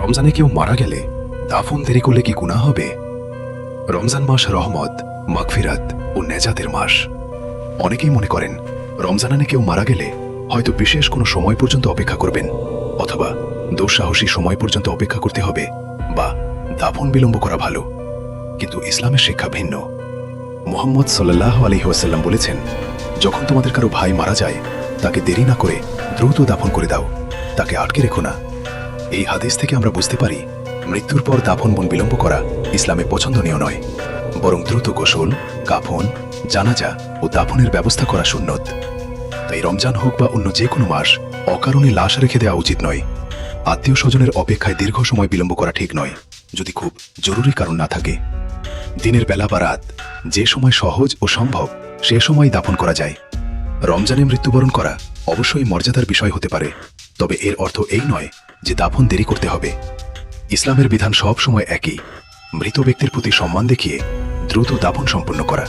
রমজানে কেউ মারা গেলে দাফন দেরি করলে কি গুনাহ হবে? রমজান মাস রহমত, মাগফিরাত ও নেজাতের মাস। অনেকেই মনে করেন রমজানে কেউ মারা গেলে হয়তো বিশেষ কোনো সময় পর্যন্ত অপেক্ষা করবেন, অথবা দুঃসাহসী সময় পর্যন্ত অপেক্ষা করতে হবে, বা দাফন বিলম্ব করা ভালো। কিন্তু ইসলামের শিক্ষা ভিন্ন। মুহাম্মদ সাল্লাল্লাহু আলাইহি ওয়াসাল্লাম বলেছেন, যখন তোমাদের কারো ভাই মারা যায় তাকে দেরি না করে দ্রুত দাফন করে দাও, তাকে আটকে রেখো না। এই হাদিস থেকে আমরা বুঝতে পারি, মৃত্যুর পর দাফন বিলম্ব করা ইসলামে পছন্দনীয় নয়, বরং দ্রুত গোসল, কাফন, জানাজা ও দাফনের ব্যবস্থা করা সুন্নত। তাই রমজান হোক বা অন্য যে কোনো মাস অকারণে লাশ রেখে দেওয়া উচিত নয়। আত্মীয় স্বজনের অপেক্ষায় দীর্ঘ সময় বিলম্ব করা ঠিক নয়, যদি খুব জরুরি কারণ না থাকে। দিনের বেলা বা রাত, যে সময় সহজ ও সম্ভব সে সময় দাফন করা যায়। রমজানে মৃত্যুবরণ করা অবশ্যই মর্যাদার বিষয় হতে পারে, তবে এর অর্থ এই নয় যে দাফন দেরি করতে হবে। ইসলামের বিধান সব সময় একই, মৃত ব্যক্তির প্রতি সম্মান দেখিয়ে দ্রুত দাফন সম্পন্ন করা।